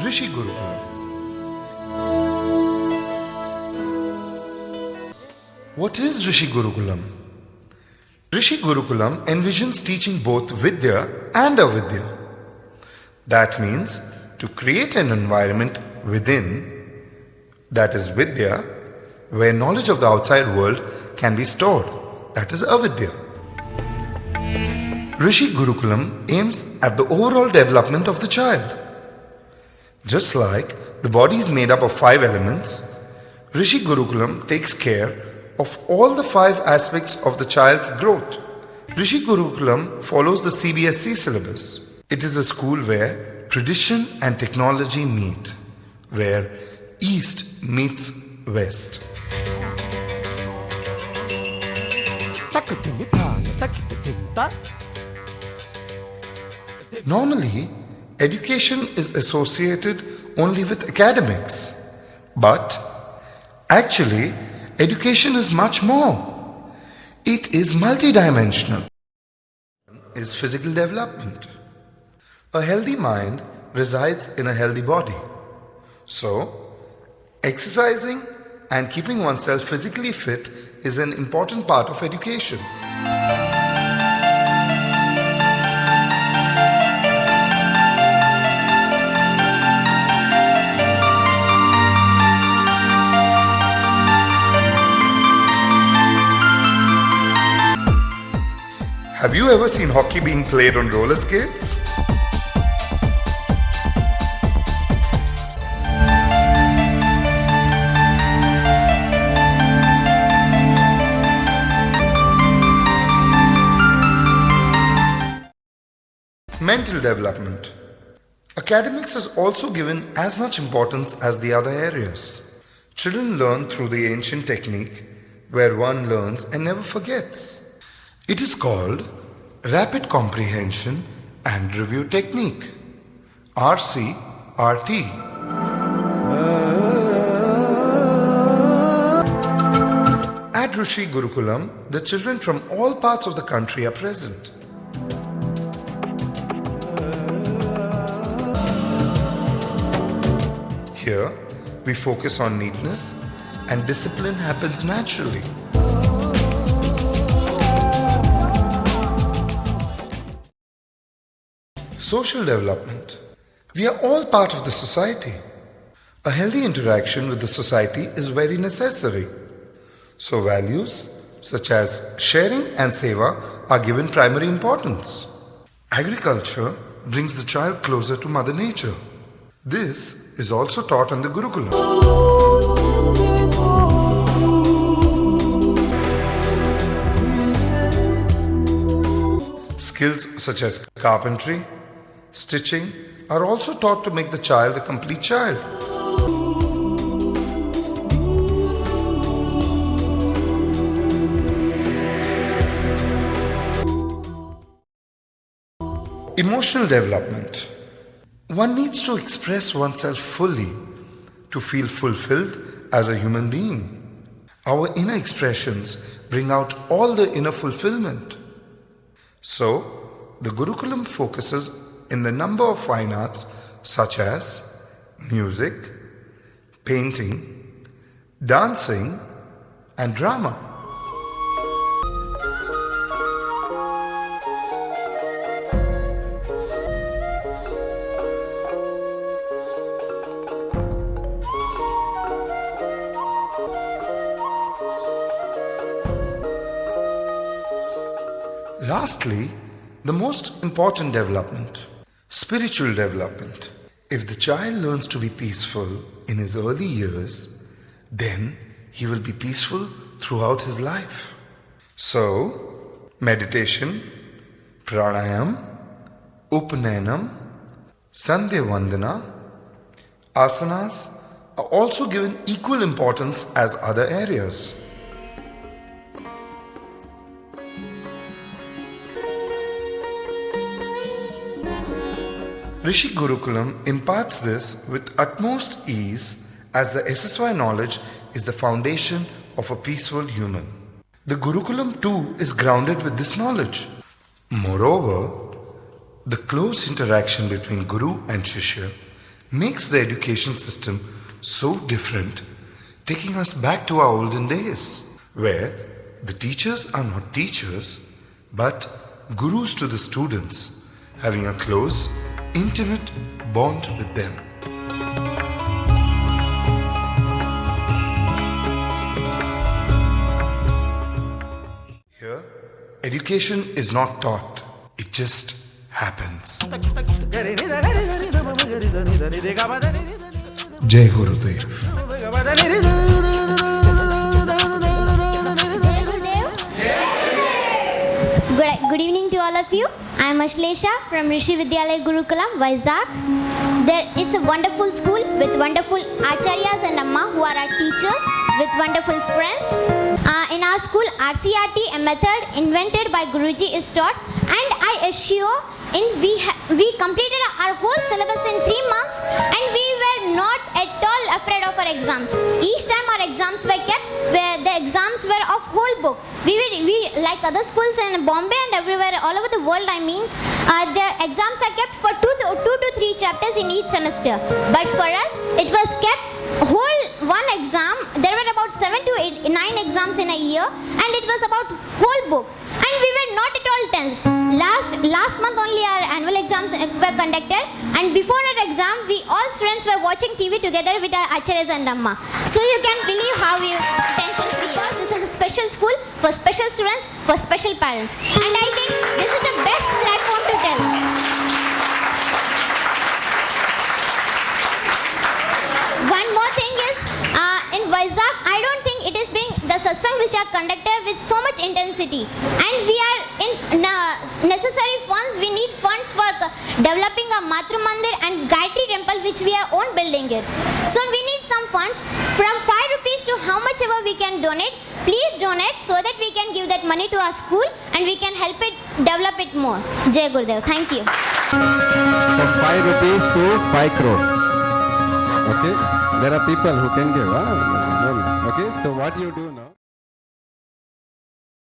Rishi Gurukulam. What is Rishi Gurukulam? Rishi Gurukulam envisions teaching both Vidya and Avidya. That means to create an environment within, that is Vidya, where knowledge of the outside world can be stored, that is Avidya. Rishi Gurukulam aims at the overall development of the child. Just like the body is made up of 5 elements, Rishi Gurukulam takes care of all the 5 aspects of the child's growth. Rishi Gurukulam follows the CBSE syllabus. It is a school where tradition and technology meet, where East meets West. Normally, education is associated only with academics. But actually, education is much more. It is multidimensional. Is physical development. A healthy mind resides in a healthy body. So, exercising and keeping oneself physically fit is an important part of education. Have you ever seen hockey being played on roller skates? Mental development. Academics is also given as much importance as the other areas. Children learn through the ancient technique where one learns and never forgets. It is called Rapid Comprehension and Review Technique, RCRT. At Rishi Gurukulam, the children from all parts of the country are present. Here, we focus on neatness and discipline happens naturally. Social development. We are all part of the society. A healthy interaction with the society is very necessary. So values such as sharing and seva are given primary importance. Agriculture brings the child closer to Mother Nature. This is also taught in the Gurukulam. Skills such as carpentry, stitching are also taught to make the child a complete child. Emotional development. One needs to express oneself fully to feel fulfilled as a human being. Our inner expressions bring out all the inner fulfillment. So, the Gurukulam focuses in the number of fine arts such as music, painting, dancing, and drama. Lastly, the most important development, spiritual development. If the child learns to be peaceful in his early years, then he will be peaceful throughout his life. So, meditation, pranayam, upanayam, sandhya vandana, asanas are also given equal importance as other areas. Rishi Gurukulam imparts this with utmost ease as the SSY knowledge is the foundation of a peaceful human. The Gurukulam too is grounded with this knowledge. Moreover, the close interaction between Guru and Shishya makes the education system so different, taking us back to our olden days, where the teachers are not teachers, but gurus to the students, having a close, intimate bond with them. Here, education is not taught, it just happens. Jai Gurudev. Good evening to all of you. I am Ashlesha from Rishi Vidyalaya Gurukulam, Vizag. There is a wonderful school with wonderful acharyas and amma who are our teachers with wonderful friends. In our school, RCRT, a method invented by Guruji, is taught, and I assure we completed our whole syllabus in 3 months, and we were not at all afraid of our exams. Each time our exams were kept, where the exams were of whole book. We like other schools in Bombay and everywhere, all over the world, the exams are kept for 2 to 3 chapters in each semester. But for us, it was kept whole one exam. There were about 7 to 9 exams in a year, and it was about whole book. And we were not at all tensed. Last month only our annual exams were conducted, and before our exam, we all friends were watching TV together with our acharyas and amma. So you can believe how we tension free. Because this is a special school for special students, for special parents, and I think this is the best platform to tell. One more thing is, in Vizag, I don't think it is being the satsang which are conducted with so much intensity, and we are in necessary funds. We need funds for developing a Matru Mandir and Gayatri Temple, which we are own building it. So we need some funds from 5 rupees to how much ever we can donate. Please donate so that we can give that money to our school and we can help it develop it more. Jai Gurudev. Thank you. From 5 rupees to 5 crores. Okay, there are people who can give. Okay, so what you do now?